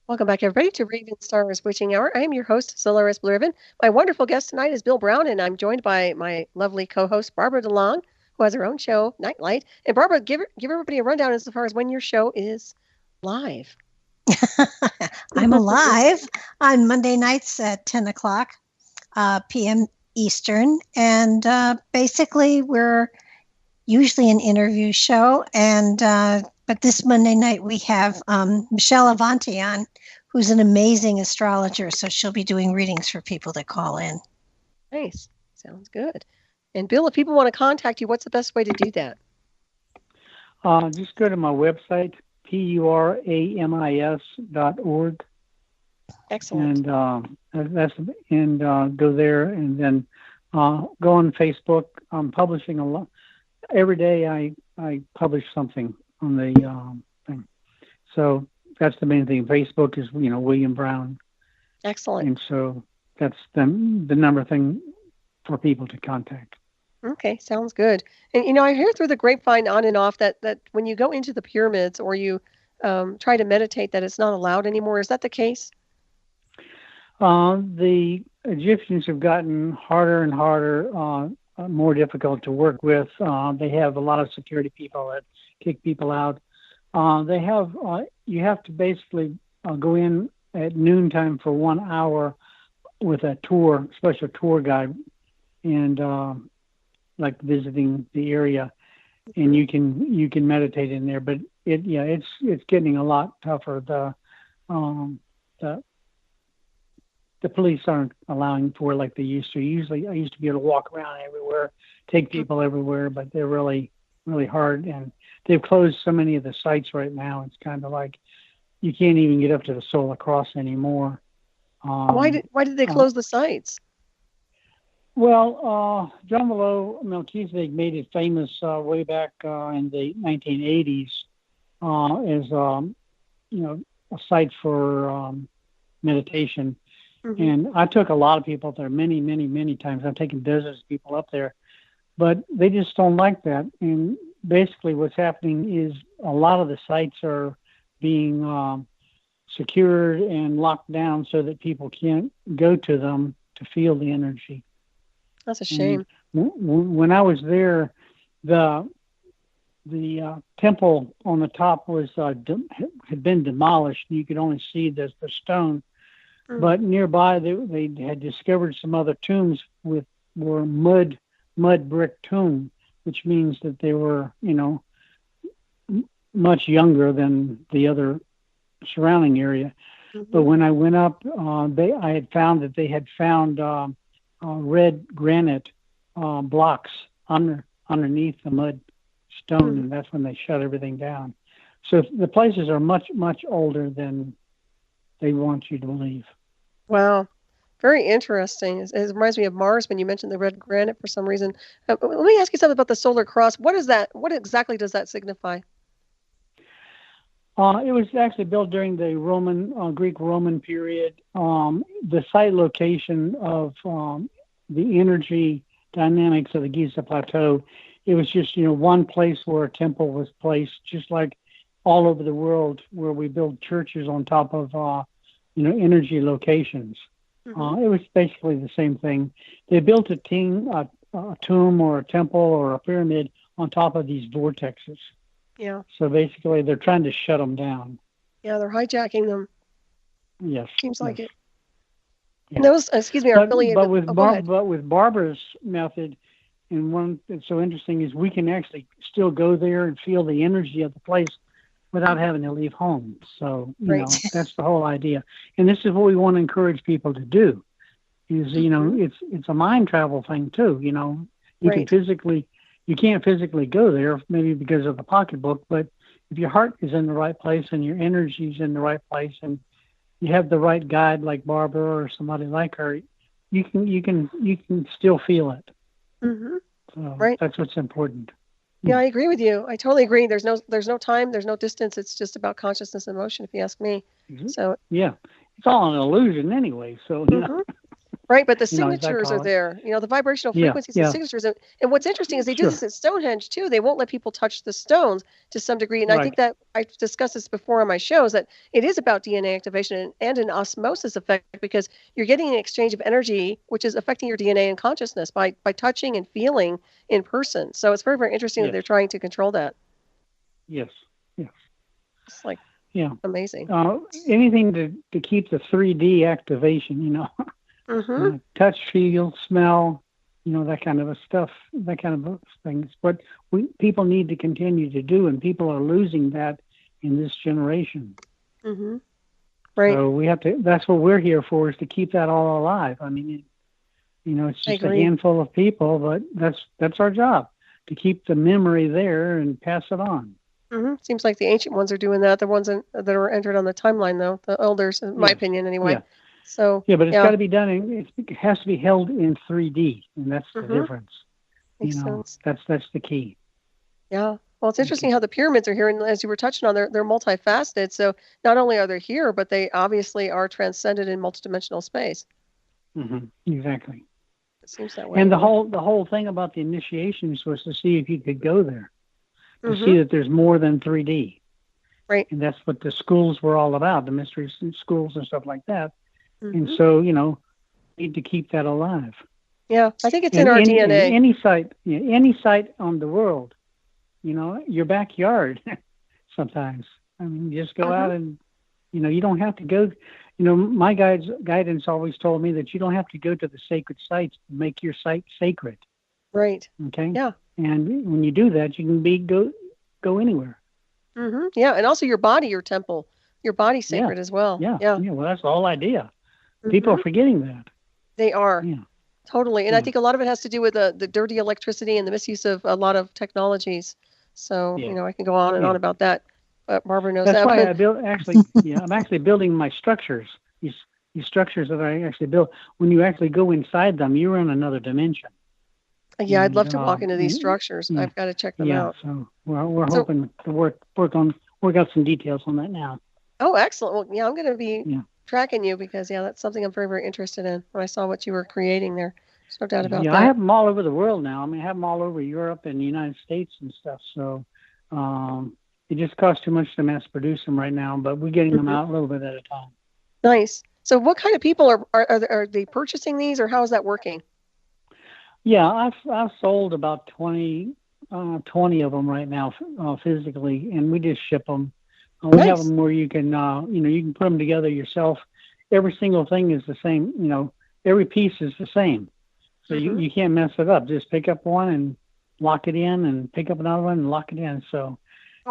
Welcome back, everybody, to Ravenstar's Witching Hour. I am your host, Solaris BlueRaven. My wonderful guest tonight is Bill Brown, and I'm joined by my lovely co-host, Barbara Delong, who has her own show, Nightlight. And Barbara, give everybody a rundown as far as when your show is live. I'm alive on Monday nights at 10 o'clock p.m. Eastern. And basically, we're usually an interview show. But this Monday night, we have Michelle Avanti on, who's an amazing astrologer. So she'll be doing readings for people that call in. Nice. Sounds good. And Bill, if people want to contact you, what's the best way to do that? Just go to my website, puramis.org. Excellent. And go there, and then go on Facebook. I'm publishing a lot. Every day I publish something on the thing. So that's the main thing. Facebook is, William Brown. Excellent. And so that's the number thing for people to contact. Okay, sounds good. And, I hear through the grapevine on and off that when you go into the pyramids or you try to meditate, that it's not allowed anymore. Is that the case? The Egyptians have gotten harder and harder, more difficult to work with. They have a lot of security people that kick people out. You have to basically go in at noontime for 1 hour with a special tour guide, and like visiting the area, and you can meditate in there. But it's getting a lot tougher. The police aren't allowing for like they used to. Usually, I used to be able to walk around everywhere, take people everywhere, but they're really, really hard. And they've closed so many of the sites right now. It's kind of like you can't even get up to the Solar Cross anymore. Why did they close the sites? Well, John Below Melchizedek made it famous way back in the 1980s as a site for meditation. Mm-hmm. And I took a lot of people there many, many, many times. I've taken dozens of people up there, but they just don't like that. And basically what's happening is a lot of the sites are being secured and locked down so that people can't go to them to feel the energy. That's a shame. When I was there, the temple on the top was had been demolished, and you could only see the stone. Mm. But nearby, they had discovered some other tombs were mud brick tomb, which means that they were much younger than the other surrounding area. Mm-hmm. But when I went up, I had found that they had found red granite blocks underneath the mud stone, and that's when they shut everything down. So the places are much, much older than they want you to believe. Wow. Very interesting. It reminds me of Mars when you mentioned the red granite for some reason. Let me ask you something about the Solar Cross. What is that? What exactly does that signify? It was actually built during the Greek-Roman period. The site location of the energy dynamics of the Giza Plateau, it was just, one place where a temple was placed, just like all over the world where we build churches on top of, energy locations. Mm-hmm. It was basically the same thing. They built a tomb or a temple or a pyramid on top of these vortexes. Yeah. So basically, they're trying to shut them down. Yeah, they're hijacking them. Yes. Seems like it. Yeah. And those, are affiliated. But with Barbara's method, and one that's so interesting is we can actually still go there and feel the energy of the place without having to leave home. So, that's the whole idea. And this is what we want to encourage people to do. Is it's a mind travel thing too. You can't physically go there, maybe because of the pocketbook, but if your heart is in the right place and your energy is in the right place, and you have the right guide like Barbara or somebody like her, you can still feel it. Mm-hmm. So that's what's important. Yeah, I agree with you. I totally agree. There's no time, there's no distance. It's just about consciousness and motion, if you ask me. Mm-hmm. So yeah, it's all an illusion anyway. So mm-hmm. Right, but the as I signatures are call it. there. The vibrational Yeah, frequencies and yeah, signatures. And what's interesting is they do sure, this at Stonehenge too. They won't let people touch the stones to some degree. And I think right. that I've discussed this before on my shows that it is about DNA activation and an osmosis effect because you're getting an exchange of energy, which is affecting your DNA and consciousness by touching and feeling in person. So it's very, very interesting that Yes, they're trying to control that. yes, yes. It's like Yeah. amazing. Anything to keep the 3D activation, Mm-hmm. touch, feel, smell, that kind of stuff, that kind of things. But people need to continue to do, and people are losing that in this generation. Mm-hmm. Right. So we have to. That's what we're here for, is to keep that all alive. I mean, it's I just a agree. handful of people, but that's our job, to keep the memory there and pass it on. Mm-hmm. Seems like the ancient ones are doing that. The ones that are entered on the timeline, though, the elders, in my Yes. opinion, anyway. Yeah. So Yeah, but it's yeah. got to be done. It has to be held in 3D, and that's the Mm-hmm. difference. Makes sense. That's the key. Yeah. Well, it's interesting how the pyramids are here, and as you were touching on, they're multifaceted. So not only are they here, but they obviously are transcended in multidimensional space. Exactly. It seems that way. And the whole thing about the initiations was to see if you could go there, to see that there's more than 3D. Right. And that's what the schools were all about, the mystery schools and stuff like that. And so, need to keep that alive. Yeah, I think it's in our DNA. Any site on the world, your backyard. Sometimes, I mean, just go out and, you don't have to go. My guidance always told me that you don't have to go to the sacred sites to make your site sacred. Right. Okay. Yeah. And when you do that, you can go anywhere. Yeah, and also your body, your temple, your body's sacred as well. Yeah. Well, that's the whole idea. People are forgetting that. They are. Yeah. Totally. And I think a lot of it has to do with the dirty electricity and the misuse of a lot of technologies. So, I can go on and on about that. But Barbara knows That's that. why I built, I'm actually building my structures. These structures that I actually built, when you actually go inside them, you're in another dimension. Yeah, I'd love to walk into these structures. I've got to check them out. So we're hoping to work out some details on that now. Oh, excellent. Well, yeah, I'm going to be tracking you because, that's something I'm very, very interested in. When I saw what you were creating there, there's no doubt about that. Yeah, I have them all over the world now. I mean, I have them all over Europe and the United States and stuff. So it just costs too much to mass produce them right now, but we're getting them out a little bit at a time. Nice. So what kind of people are they purchasing these, or how is that working? Yeah, I've sold about 20 of them right now physically, and we just ship them. We have them where you can you can put them together yourself. Every single thing is the same. Every piece is the same, so you can't mess it up. Just pick up one and lock it in, and pick up another one and lock it in. So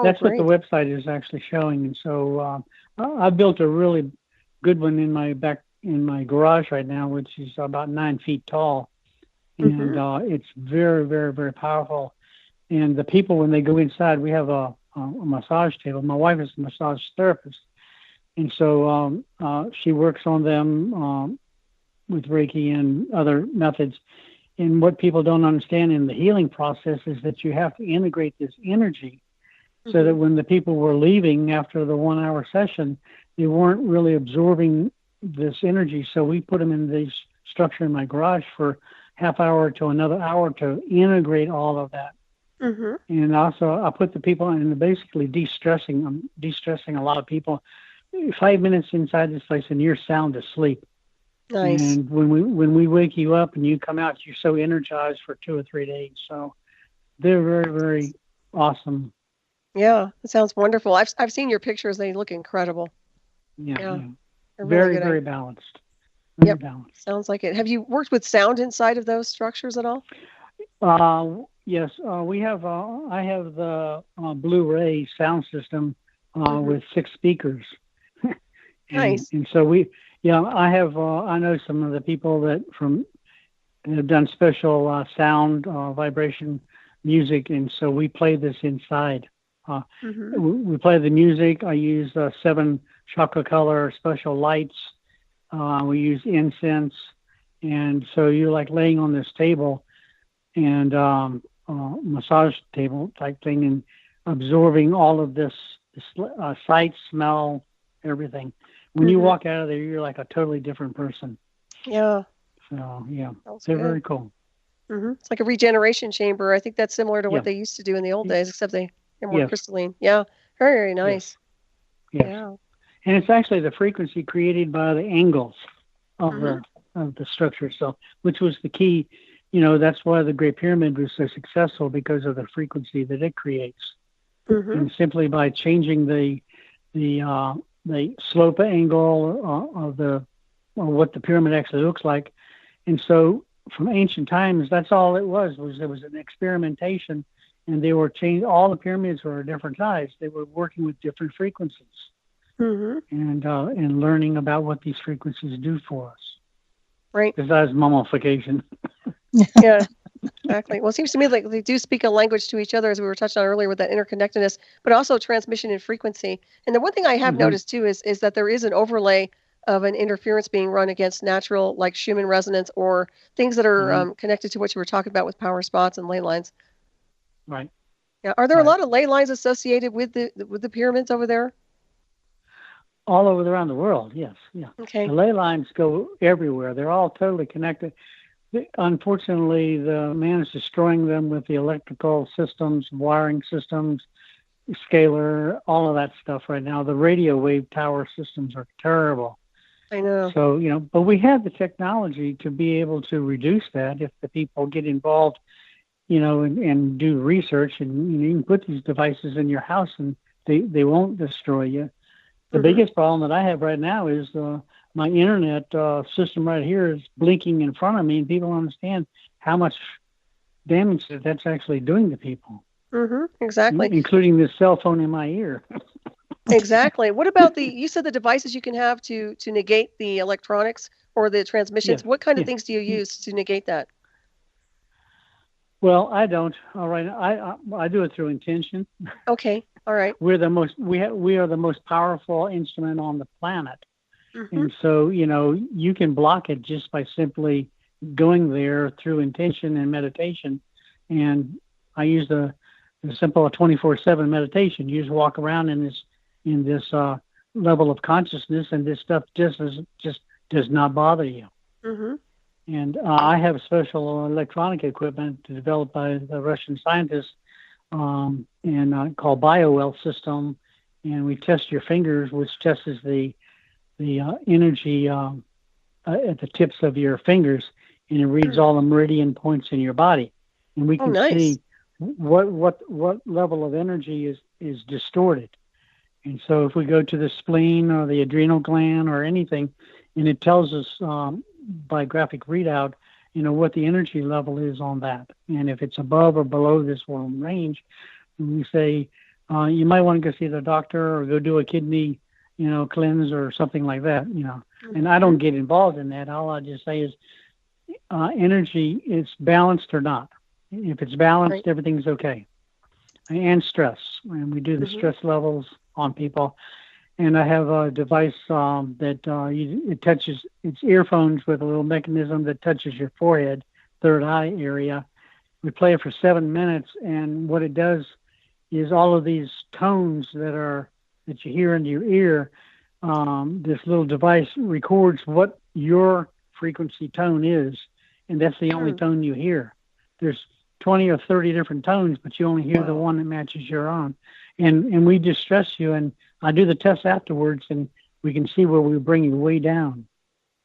that's what the website is actually showing. And so I built a really good one in my garage right now, which is about 9 feet tall. And it's very, very, very powerful. And the people, when they go inside, we have a massage table. My wife is a massage therapist. And so she works on them with Reiki and other methods. And what people don't understand in the healing process is that you have to integrate this energy so that when the people were leaving after the 1 hour session, they weren't really absorbing this energy. So we put them in this structure in my garage for half hour to another hour to integrate all of that. And also I put the people in basically de-stressing a lot of people. 5 minutes inside this place and you're sound asleep. Nice. And when we wake you up and you come out, you're so energized for 2 or 3 days. So they're very, very awesome. Yeah, it sounds wonderful. I've seen your pictures. They look incredible. Yeah. Very, really very balanced. Balanced. Sounds like it. Have you worked with sound inside of those structures at all? Yes. We have. I have the BlueRaven sound system with 6 speakers. Nice. And so I have. I know some of the people that have done special sound vibration music, and so we play this inside. We play the music. I use 7 chakra color special lights. We use incense, and so you're like laying on this table and massage table type thing, and absorbing all of this sight, smell, everything. When you walk out of there, you're like a totally different person. Yeah. So yeah, Sounds they're good. very cool. It's like a regeneration chamber. I think that's similar to Yeah. what they used to do in the old days, except they're more Yes. crystalline. Yeah, very, very Yes. nice. Yes. Yeah. And it's actually the frequency created by the angles of Mm-hmm. the structure. So, which was the key. That's why the Great Pyramid was so successful, because of the frequency that it creates. Mm-hmm. And simply by changing the slope angle of what the pyramid actually looks like. And so from ancient times, that's all it was an experimentation, and they were changed. All the pyramids were a different size. They were working with different frequencies, Mm-hmm. and learning about what these frequencies do for us. Right. Besides mummification. Yeah. Exactly. Well, it seems to me like they do speak a language to each other, as we were touching on earlier, with that interconnectedness, but also transmission and frequency. And the one thing I have noticed too is that there is an overlay of an interference being run against natural, like Schumann resonance, or things that are connected to what you were talking about with power spots and ley lines. Right. Yeah. Are there a lot of ley lines associated with the pyramids over there? All over around the world, yes. Yeah. Okay. The ley lines go everywhere. They're all totally connected. Unfortunately, the man is destroying them with the electrical systems, wiring systems, scalar, all of that stuff right now. The radio wave tower systems are terrible. I know. So, but we have the technology to be able to reduce that if the people get involved, and do research, and you can put these devices in your house and they won't destroy you. The biggest problem that I have right now is my internet system right here is blinking in front of me, and people don't understand how much damage that's actually doing to people. Exactly. Including the cell phone in my ear. Exactly. What about you said the devices you can have to negate the electronics or the transmissions? Yes. What kind of things do you use to negate that? Well, I don't. All right. I do it through intention. Okay. All right. We are the most powerful instrument on the planet. And so, you can block it just by simply going there through intention and meditation. And I use the simple 24/7 meditation. You just walk around in this level of consciousness, and this stuff just does not bother you. And I have special electronic equipment developed by the Russian scientists, and called BioWell system. And we test your fingers, which tests the energy at the tips of your fingers, and it reads all the meridian points in your body, and we can see what level of energy is distorted. And so if we go to the spleen or the adrenal gland or anything, and it tells us by graphic readout, what the energy level is on that, and if it's above or below this one range, we say you might want to go see the doctor or go do a kidney cleanse or something like that, And I don't get involved in that. All I just say is energy is balanced or not. If it's balanced, everything's okay. And stress. And we do the stress levels on people. And I have a device that it touches, it's earphones with a little mechanism that touches your forehead, third eye area. We play it for 7 minutes, and what it does is all of these tones that you hear into your ear, this little device records what your frequency tone is, and that's the only tone you hear. There's 20 or 30 different tones, but you only hear the one that matches your own. And we distress you, and I do the test afterwards, and we can see where we bring you way down.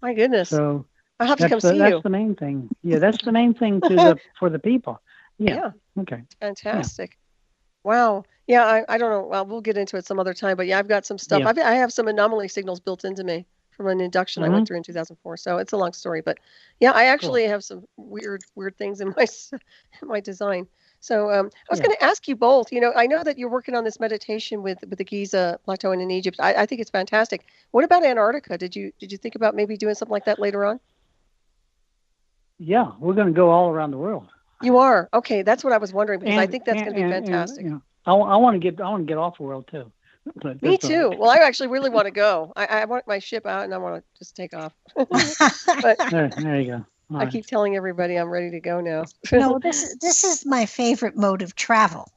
My goodness. So I'll have to come see you. That's the main thing. Yeah, that's the main thing for the people. Yeah. Okay. Fantastic. Yeah. Wow. Yeah, I don't know. Well, we'll get into it some other time, but yeah, I've got some stuff. Yeah. I have some anomaly signals built into me from an induction I went through in 2004. So it's a long story, but yeah, I actually have some weird things in my design. So I was going to ask you both, I know that you're working on this meditation with the Giza Plateau and in Egypt. I think it's fantastic. What about Antarctica? Did you think about maybe doing something like that later on? Yeah, we're going to go all around the world. You are? Okay, that's what I was wondering, because I think that's going to be fantastic. I want to get off the world too. Me too. Well, I actually really want to go. I want my ship out and I want to just take off. But there you go. I keep telling everybody I'm ready to go now. No, this is my favorite mode of travel.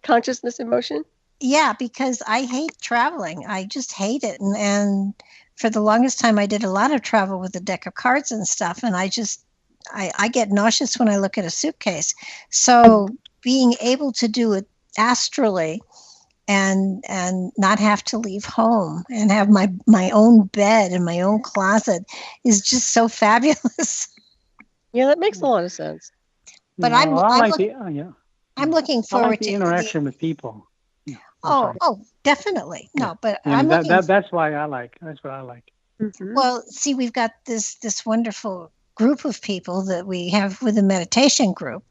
Consciousness in motion? Yeah, because I hate traveling. I just hate it. And for the longest time, I did a lot of travel with a deck of cards and stuff, and I get nauseous when I look at a suitcase. So being able to do it astrally and not have to leave home and have my own bed and my own closet is just so fabulous. Yeah, that makes a lot of sense. But Yeah, I'm well, I like I'm looking I forward like the to interaction with people. Yeah, definitely. No, but yeah, I'm looking. that's why I like. That's what I like. Mm-hmm. Well, see, we've got this wonderful group of people that we have with the meditation group.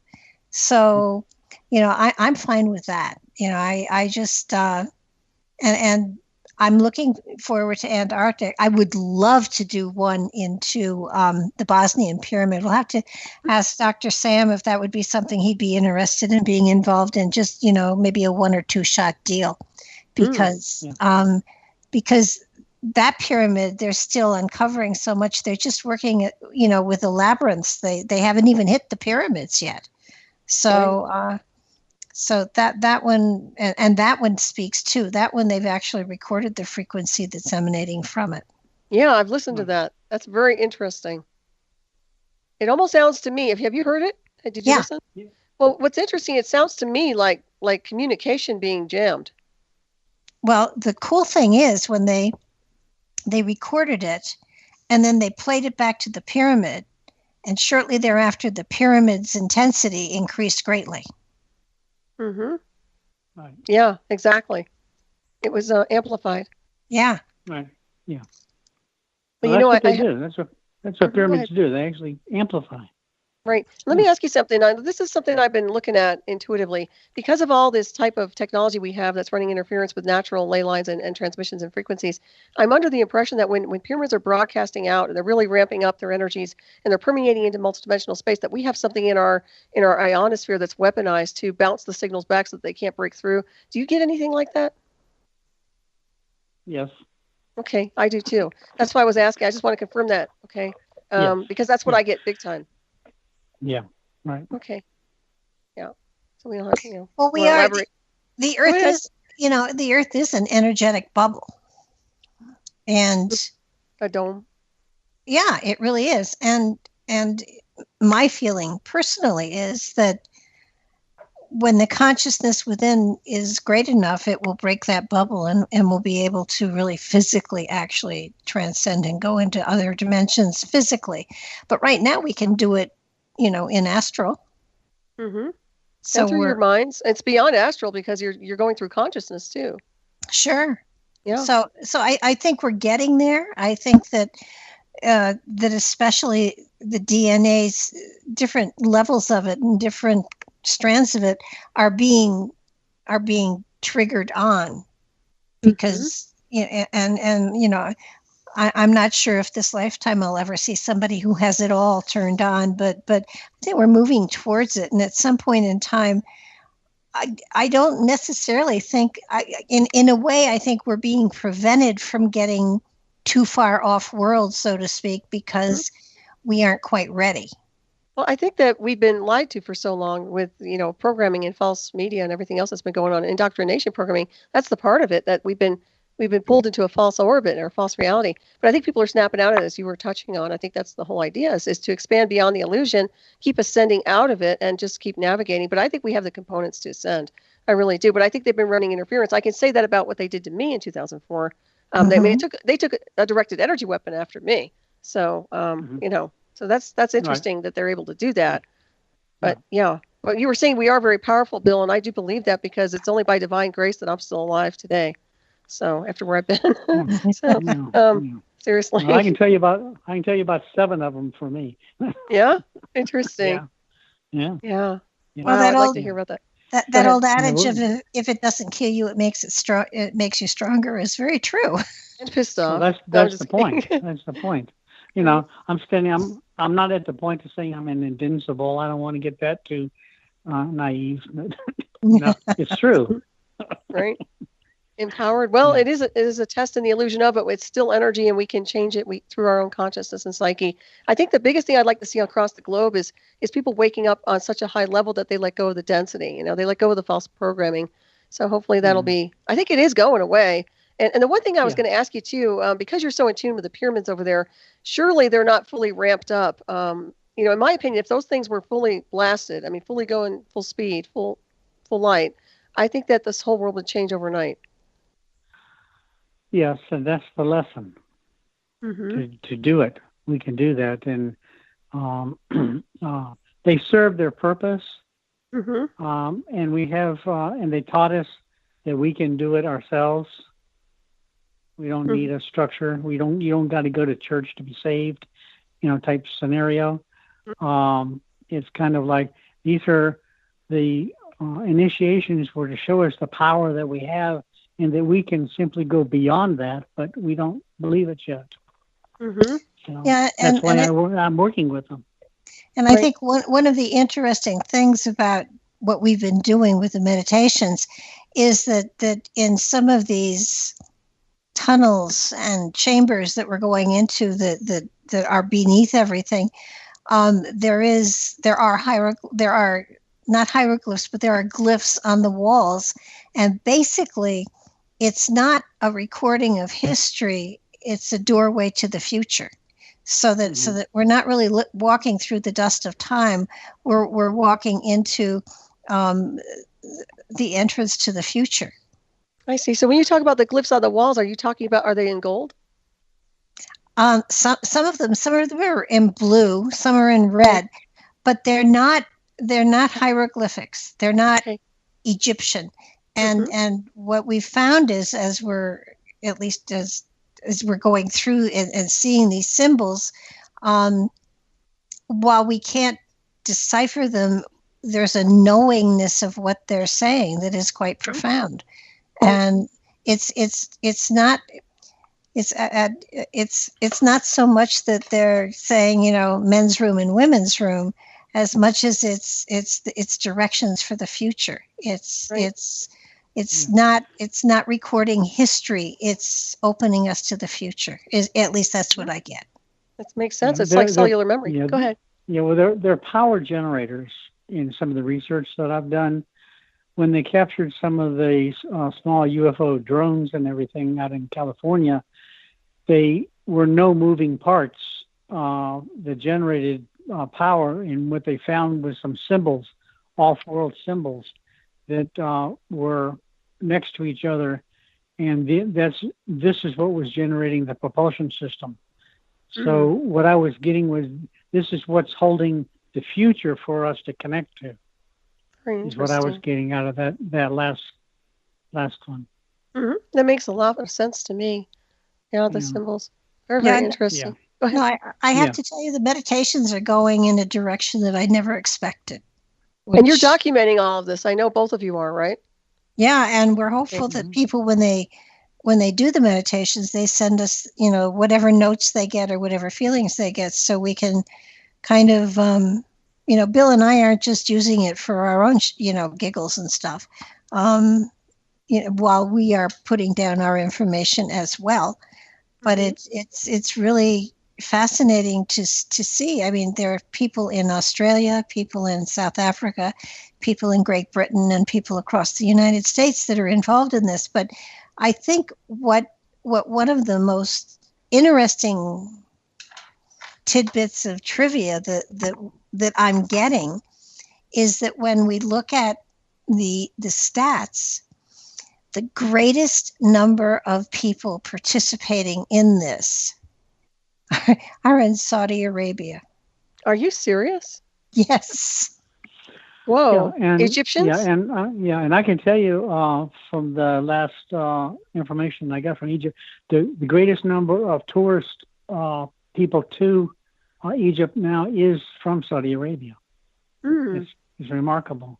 So, I'm fine with that. I just and I'm looking forward to Antarctic. I would love to do one into the Bosnian pyramid. We'll have to ask Dr. Sam if that would be something he'd be interested in being involved in. Just maybe a 1 or 2 shot deal, because because that pyramid, they're still uncovering so much. They're just working with the labyrinths. They haven't even hit the pyramids yet. So so that one, and that one speaks too. That one, they've actually recorded the frequency that's emanating from it. Yeah, I've listened to that. That's very interesting. It almost sounds to me. Have you heard it? Did you listen? Yeah. Well, what's interesting, it sounds to me like communication being jammed. Well, the cool thing is when they recorded it, and then they played it back to the pyramid, and shortly thereafter, the pyramid's intensity increased greatly. Mm-hmm. Right. Yeah, exactly. It was amplified. Yeah. Right. Yeah. But Well, that's what they do. That's what pyramids do. They actually amplify. Right. Let me ask you something. Now, this is something I've been looking at intuitively. Because of all this type of technology we have that's running interference with natural ley lines and transmissions and frequencies, I'm under the impression that when pyramids are broadcasting out and they're really ramping up their energies and they're permeating into multidimensional space, that we have something in our ionosphere that's weaponized to bounce the signals back so that they can't break through. Do you get anything like that? Yes. Okay, I do too. That's why I was asking. I just want to confirm that. Okay. Yes. Because that's what I get big time. Yeah. Right. Okay. Yeah. So we don't have to, Well, we are. The Earth is, the Earth is an energetic bubble, and a dome. Yeah, it really is. And my feeling personally is that when the consciousness within is great enough, it will break that bubble and will be able to really physically actually transcend and go into other dimensions physically. But right now we can do it, in astral. Mm-hmm. So through your minds. It's beyond astral because you're going through consciousness too. Sure. Yeah. So I think we're getting there. I think that that especially the DNA's different levels of it and different strands of it are being triggered on, because I'm not sure if this lifetime I'll ever see somebody who has it all turned on, but I think we're moving towards it. And at some point in time, I don't necessarily think, in a way, I think we're being prevented from getting too far off world, so to speak, because we aren't quite ready. Well, I think that we've been lied to for so long with, programming and false media and everything else that's been going on, indoctrination programming. That's the part of it that we've been pulled into a false orbit or a false reality. But I think people are snapping out of it, as you were touching on. I think that's the whole idea is to expand beyond the illusion, keep ascending out of it, and just keep navigating. But I think we have the components to ascend. I really do. But I think they've been running interference. I can say that about what they did to me in 2004. They took a directed energy weapon after me. So, so that's interesting that they're able to do that. But but you were saying we are very powerful, Bill, and I do believe that because it's only by divine grace that I'm still alive today. So after where I've been, seriously, well, I can tell you about 7 of them for me. Yeah, interesting. Yeah. Well, I'd like to hear about that. That old adage of if it doesn't kill you, it makes you stronger is very true. And pissed off. Well, that's the point. That's the point. I'm not at the point of saying I'm invincible. I don't want to get that too naive. No, it's true. Right. Empowered. Well, it is a test in the illusion of it. It's still energy, and we can change it through our own consciousness and psyche. I think the biggest thing I'd like to see across the globe is people waking up on such a high level that they let go of the density. They let go of the false programming. So hopefully that'll be. I think it is going away. And the one thing I was Yeah. going to ask you too, because you're so in tune with the pyramids over there, surely they're not fully ramped up. In my opinion, if those things were fully blasted, I mean, fully going full speed, full light, I think that this whole world would change overnight. Yes, and that's the lesson. Mm-hmm. To do it, we can do that, and they serve their purpose. Mm-hmm. And we have, and they taught us that we can do it ourselves. We don't need a structure. You don't got to go to church to be saved, type scenario. It's kind of like these are the initiations were to show us the power that we have and that we can simply go beyond that, but we don't believe it yet. Mm-hmm. Yeah, that's why I'm working with them. And I think one of the interesting things about what we've been doing with the meditations is that in some of these tunnels and chambers that we're going into that are beneath everything, there are not hieroglyphs, but there are glyphs on the walls, and basically it's not a recording of history, it's a doorway to the future. So that we're not really walking through the dust of time, we're walking into the entrance to the future. I see. So when you talk about the glyphs on the walls, are you talking about, are they in gold? Some of them are in blue, some are in red, but they're not hieroglyphics. They're not Egyptian. And what we found is, as we're going through and seeing these symbols, while we can't decipher them, there's a knowingness of what they're saying that is quite profound. And it's not so much that they're saying, men's room and women's room, as much as it's directions for the future. It's not recording history. It's opening us to the future. At least that's what I get. That makes sense. It's like cellular memory. Go ahead. Yeah, well, they're power generators in some of the research that I've done. When they captured some of the small UFO drones and everything out in California, they were no moving parts that generated power. And what they found was some symbols, off-world symbols, that were next to each other. And this is what was generating the propulsion system. So what I was getting was, this is what's holding the future for us to connect to. Is what I was getting out of that last one. Mm-hmm. That makes a lot of sense to me. The symbols. Very interesting. Go ahead. No, I have to tell you, the meditations are going in a direction that I never expected. And you're documenting all of this. I know both of you are, right? Yeah, and we're hopeful that people, when they do the meditations, they send us, whatever notes they get or whatever feelings they get, so we can kind of, Bill and I aren't just using it for our own, giggles and stuff, while we are putting down our information as well. But it's really fascinating to see. I mean, there are people in Australia, people in South Africa, people in Great Britain, and people across the United States that are involved in this. But I think what one of the most interesting tidbits of trivia that I'm getting is that when we look at the stats, the greatest number of people participating in this are in Saudi Arabia. Are you serious? Yes. Whoa. Yeah, and, Egyptians? And I can tell you from the last information I got from Egypt, the greatest number of tourist people to Egypt now is from Saudi Arabia. It's remarkable.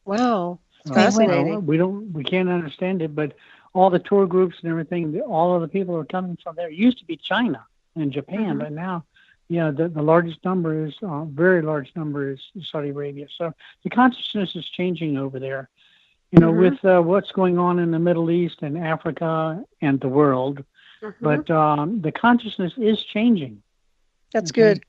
Wow. Fascinating. We can't understand it, but all the tour groups and everything, all of the people are coming from there. It used to be China and Japan, but now, the largest number is, very large number is Saudi Arabia. So the consciousness is changing over there, with what's going on in the Middle East and Africa and the world. But the consciousness is changing. That's good.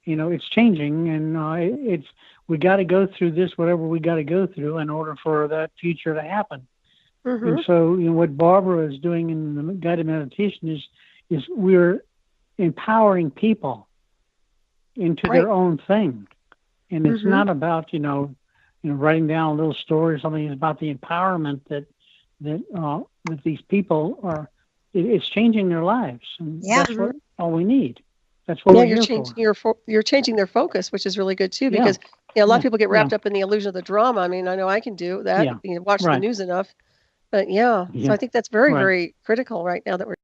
It's changing, and we got to go through this, whatever we got to go through in order for that future to happen. And so, what Barbara is doing in the guided meditation is we're empowering people into their own thing. And it's not about, writing down a little story or something. It's about the empowerment that these people are. It's changing their lives, and that's what all we need. That's what we're here for. You're changing their focus, which is really good too, because a lot of people get wrapped up in the illusion of the drama. I mean, I know I can do that. Watch the news enough, but so I think that's very, very critical right now that we're